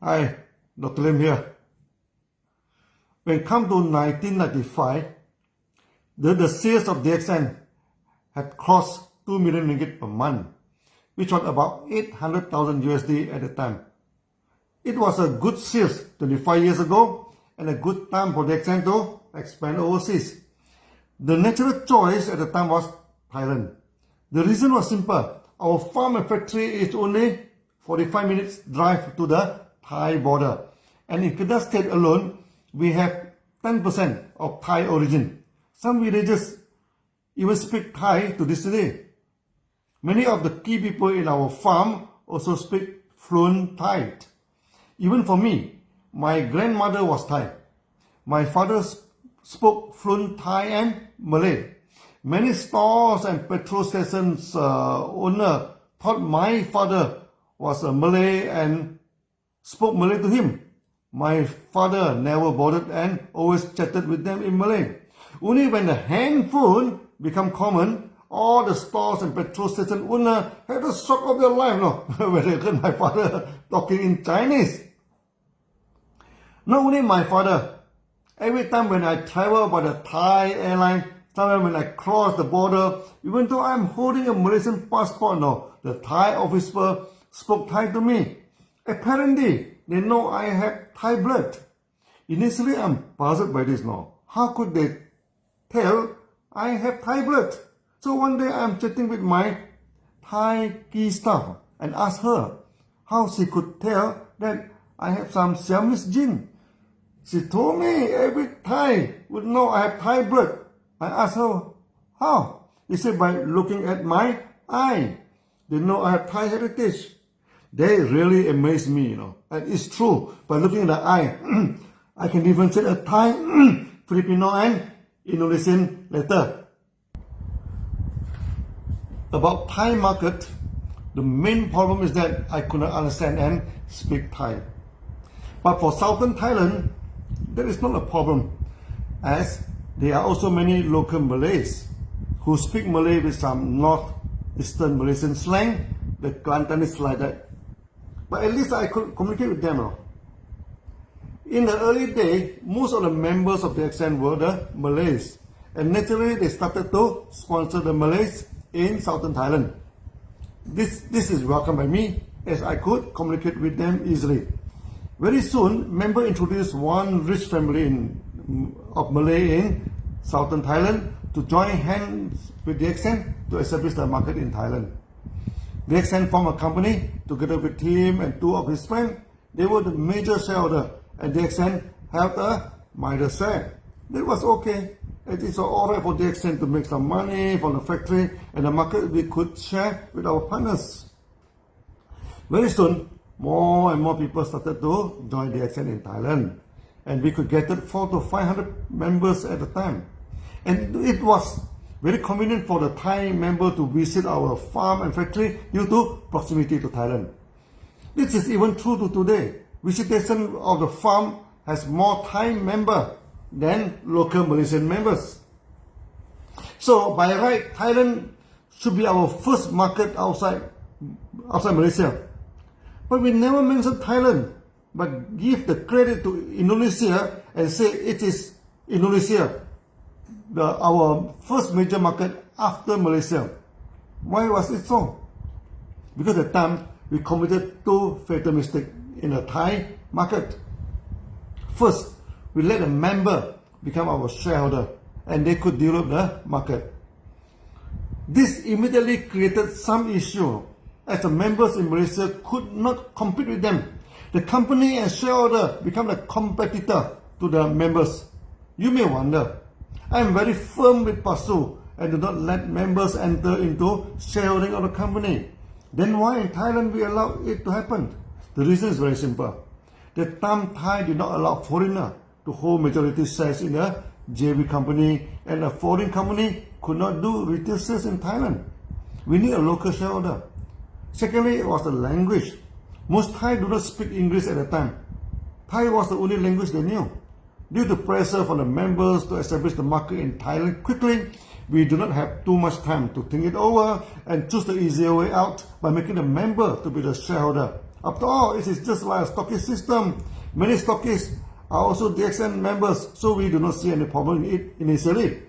Hi, Dr. Lim here. When it comes to 1995, the sales of DXN had crossed 2 million ringgit per month, which was about 800,000 USD at the time. It was a good sales 25 years ago and a good time for DXN to expand overseas. The natural choice at the time was Thailand. The reason was simple. Our farm and factory is only 45 minutes drive to the Thai border. And in Kedah State alone, we have 10% of Thai origin. Some villages even speak Thai to this day. Many of the key people in our farm also speak fluent Thai. Even for me, my grandmother was Thai. My father spoke fluent Thai and Malay. Many stores and petrol stations owner thought my father was a Malay and spoke Malay to him. My father never bothered and always chatted with them in Malay. Only when the handphone became common, all the stores and petrol station owner had a shock of their life when they heard my father talking in Chinese. Not only my father, every time when I travel by the Thai airline, sometimes when I cross the border, even though I'm holding a Malaysian passport, the Thai officer spoke Thai to me. Apparently, they know I have Thai blood. Initially, I'm puzzled by this now. How could they tell I have Thai blood? So one day, I'm chatting with my Thai key staff and asked her how she could tell that I have some Siamese gene. She told me every Thai would know I have Thai blood. I asked her, how? She said, by looking at my eye. They know I have Thai heritage. They really amaze me, And it's true. By looking at the eye, I can differentiate a Thai, Filipino, and Indonesian letter. About Thai market, the main problem is that I could not understand and speak Thai. But for southern Thailand, that is not a problem, as there are also many local Malays who speak Malay with some northeastern Malaysian slang, the Kelantanese like that. But at least I could communicate with them. In the early days, most of the members of the DXN were the Malays, and naturally they started to sponsor the Malays in southern Thailand. This is welcome by me, as I could communicate with them easily. Very soon, members introduced one rich family of Malay in southern Thailand to join hands with DXN to establish the market in Thailand. DXN formed a company together with him and two of his friends. They were the major shareholder, and DXN held a minor share. That was okay. It is alright for DXN to make some money from the factory, and the market we could share with our partners. Very soon, more and more people started to join DXN in Thailand, and we could get 400 to 500 members at a time. And it was very convenient for the Thai member to visit our farm and factory due to proximity to Thailand. This is even true to today. Visitation of the farm has more Thai members than local Malaysian members. So by right, Thailand should be our first market outside Malaysia. But we never mention Thailand, but give the credit to Indonesia and say it is Indonesia, our first major market after Malaysia. Why was it so? Because at the time, we committed two fatal mistakes in the Thai market. First, we let a member become our shareholder, and they could develop the market. This immediately created some issue, as the members in Malaysia could not compete with them. The company and shareholder become a competitor to the members. You may wonder, I am very firm with PASU and do not let members enter into shareholding of the company. Then why in Thailand we allow it to happen? The reason is very simple. The time Thai did not allow foreigner to hold majority shares in a JV company, and a foreign company could not do retail sales in Thailand. We need a local shareholder. Secondly, it was the language. Most Thai do not speak English at the time. Thai was the only language they knew. Due to pressure from the members to establish the market in Thailand quickly, we do not have too much time to think it over and choose the easier way out by making the member to be the shareholder. After all, it is just like a stockist system. Many stockists are also DXN members, so we do not see any problem in it initially.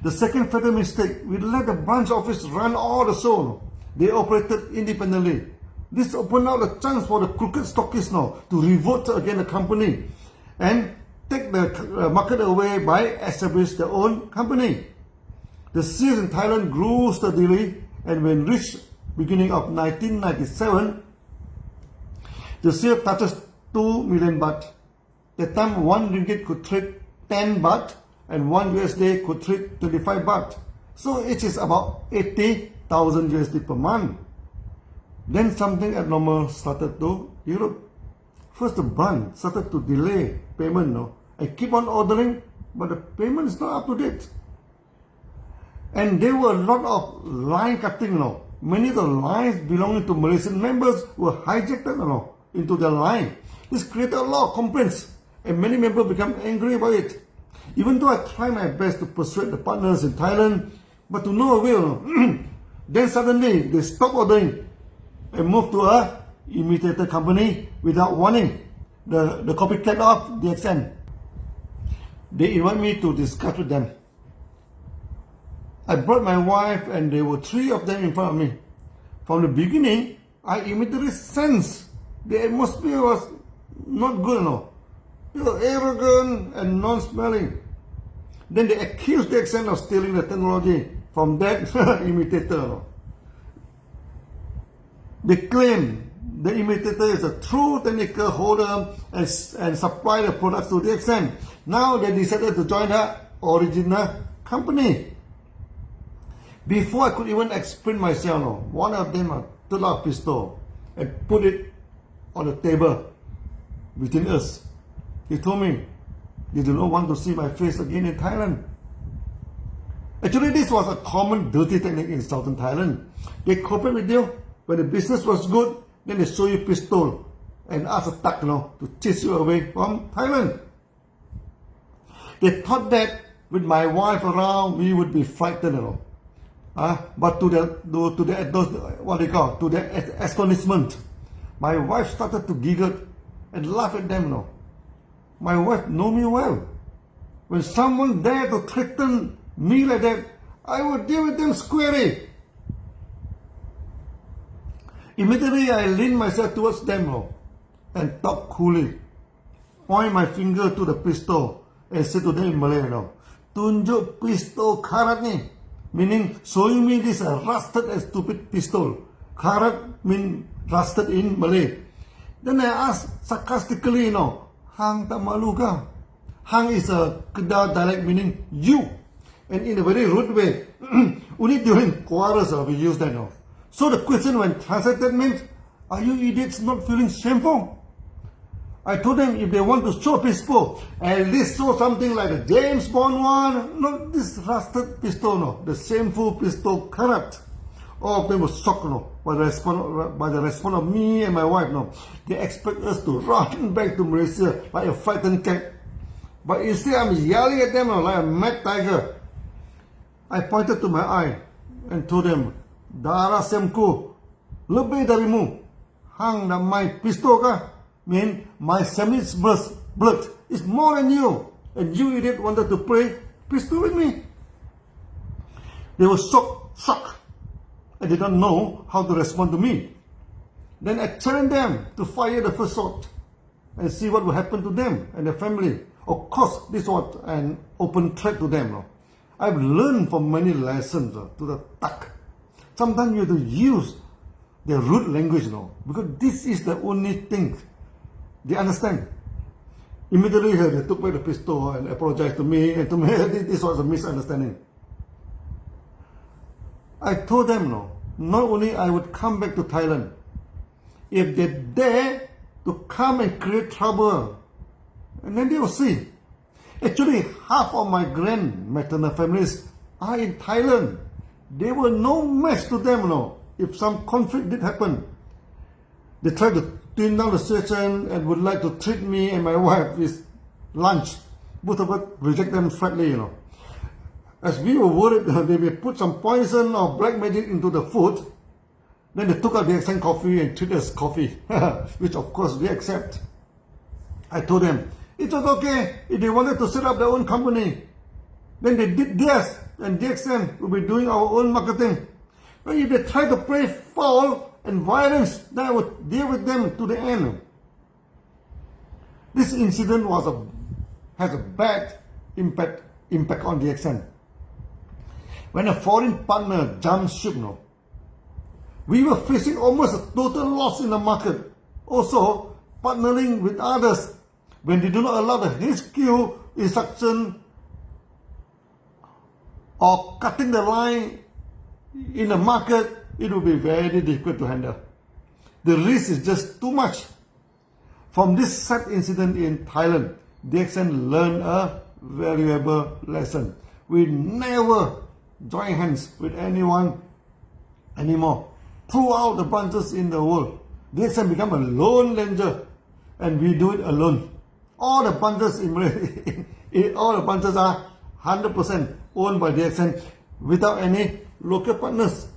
The second fatal mistake, we let the branch office run all the show. They operated independently. This opened out a chance for the crooked stockists now to revolt against the company and take the market away by establishing their own company. The shares in Thailand grew steadily, and when reached beginning of 1997, the share touches 2 million baht. At the time, 1 ringgit could trade 10 baht and 1 USD could trade 25 baht. So it is about 80,000 USD per month. Then something abnormal started to Europe. First, the branch started to delay payment, no? I keep on ordering, but the payment is not up to date. And there were a lot of line cutting, no? Many of the lines belonging to Malaysian members were hijacked, no, into their line. This created a lot of complaints, and many members became angry about it. Even though I tried my best to persuade the partners in Thailand, but to no avail. Then suddenly they stopped ordering and moved to a imitator company without warning, the copycat of DXN. They invite me to discuss with them. I brought my wife and there were 3 of them in front of me. From the beginning, I immediately sensed the atmosphere was not good, no. They were arrogant and non-smelling. Then they accused DXN of stealing the technology from that imitator, no. They claim the imitator is a true technical holder and supply the products to DXN. Now they decided to join the original company. Before I could even explain myself, no, one of them took out a pistol and put it on the table between us. He told me, "You do not want to see my face again in Thailand." Actually, this was a common dirty technique in southern Thailand. They cooperate with you. When the business was good, then they show you pistol and ask a thug, to chase you away from Thailand. They thought that with my wife around, we would be frightened, but to their astonishment, my wife started to giggle and laugh at them, My wife knows me well. When someone dared to threaten me like that, I would deal with them squarely. Immediately, I leaned myself towards them, and talked coolly, point my finger to the pistol, and said to them in Malay, "Tunjuk pistol karat ni," meaning showing me this rusted and stupid pistol. Karat means rusted in Malay. Then I asked sarcastically, "Hang tak malu ka?" Hang is a Kedah dialect meaning you, and in a very rude way. Only during quarrels we use that, So the question when translated means, "Are you idiots not feeling shameful?" I told them if they want to show a pistol, at least show something like the James Bond one, not this rusted pistol, the shameful pistol karat. All of them were shocked, by the response of me and my wife, They expect us to run back to Malaysia like a frightened cat. But instead I'm yelling at them like a mad tiger. I pointed to my eye and told them, "Darah semku lebih darimu. Hang nak my pistol kah? Mean my sandwich blood is more than you. And you idiot wanted to play pistol with me." They were shocked. I did not know how to respond to me. Then I challenged them to fire the first shot and see what would happen to them and their family. Of course, this was an open threat to them. I've learned from many lessons to the thug. Sometimes you have to use their rude language, because this is the only thing they understand. Immediately, they took away the pistol and apologized to me, and to me, this was a misunderstanding. I told them, not only I would come back to Thailand, if they dare to come and create trouble, and then they will see. Actually, half of my maternal families are in Thailand. They were no match to them, if some conflict did happen. They tried to tune down the situation and would like to treat me and my wife with lunch. Both of us reject them flatly, As we were worried they may put some poison or black magic into the food, Then they took out DXN coffee and treated us coffee, which of course we accept. I told them, it was okay if they wanted to set up their own company. Then they did theirs, and DXN will be doing our own marketing. But if they try to play foul and violence, then I would deal with them to the end. This incident has a bad impact on DXN. When a foreign partner jumped ship, we were facing almost a total loss in the market. Also, partnering with others when they do not allow the HQ instruction or cutting the line in the market, it will be very difficult to handle. The risk is just too much. From this sad incident in Thailand, DXN learned a valuable lesson. We never join hands with anyone anymore. Throughout the branches in the world, DXN become a lone ranger, and we do it alone. All the branches all the branches are 100% owned by DXN without any local partners.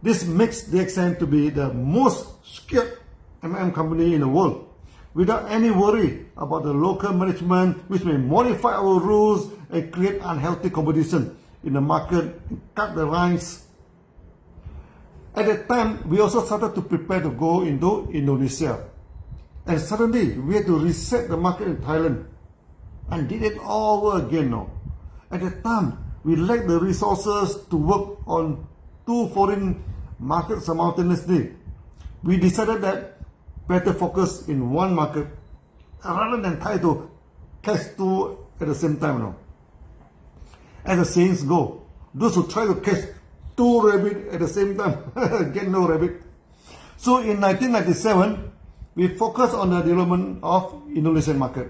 This makes DXN to be the most skilled company in the world, without any worry about the local management, which may modify our rules and create unhealthy competition in the market and cut the lines. At that time, we also started to prepare to go into Indonesia. And suddenly, we had to reset the market in Thailand and did it all over again now. At that time, we lacked the resources to work on 2 foreign markets simultaneously. We decided that better focus in one market rather than try to catch 2 at the same time now. As the sayings go, those who try to catch 2 rabbits at the same time get no rabbit. So in 1997, we focused on the development of Indonesian market.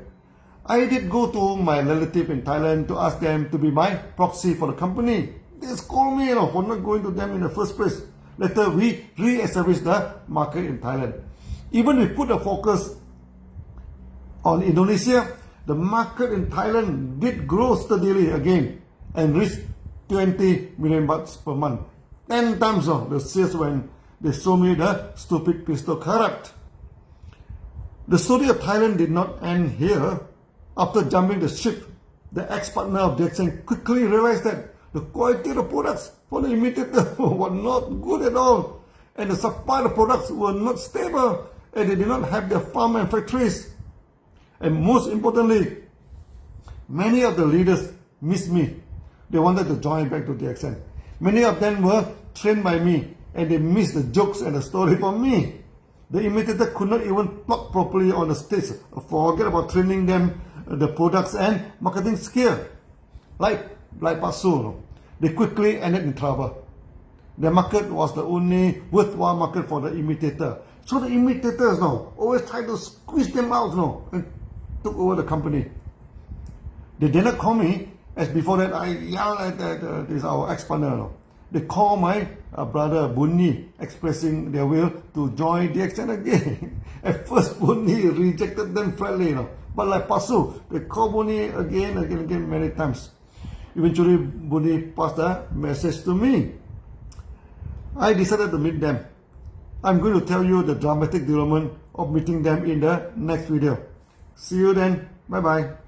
I did go to my relative in Thailand to ask them to be my proxy for the company. They scolded me for not going to them in the first place. Later, we re-established the market in Thailand. Even we put the focus on Indonesia, the market in Thailand did grow steadily again and reached 20 million bahts per month. 10 times the sales when they sold me the stupid pistol Karat. The story of Thailand did not end here. After jumping the ship, the ex-partner of DXN quickly realized that the quality of the products for the imitator were not good at all, and the supply of products were not stable, and they did not have their farm and factories. And most importantly, many of the leaders missed me. They wanted to join back to DXN. Many of them were trained by me, and they missed the jokes and the story from me. The imitator could not even talk properly on the stage. Forget about training them the products and marketing skill. Like Pak Su, they quickly ended in trouble. The market was the only worthwhile market for the imitator. So the imitators always try to squeeze them out and took over the company. They did not call me, as before that I yelled at this our ex-partner. They called my brother Bunni, expressing their will to join DXN again. At first, Bunni rejected them flatly, but like Pak Su, they called Bunni again many times. Eventually, Bunni passed the message to me. I decided to meet them. I'm going to tell you the dramatic development of meeting them in the next video. See you then. Bye bye.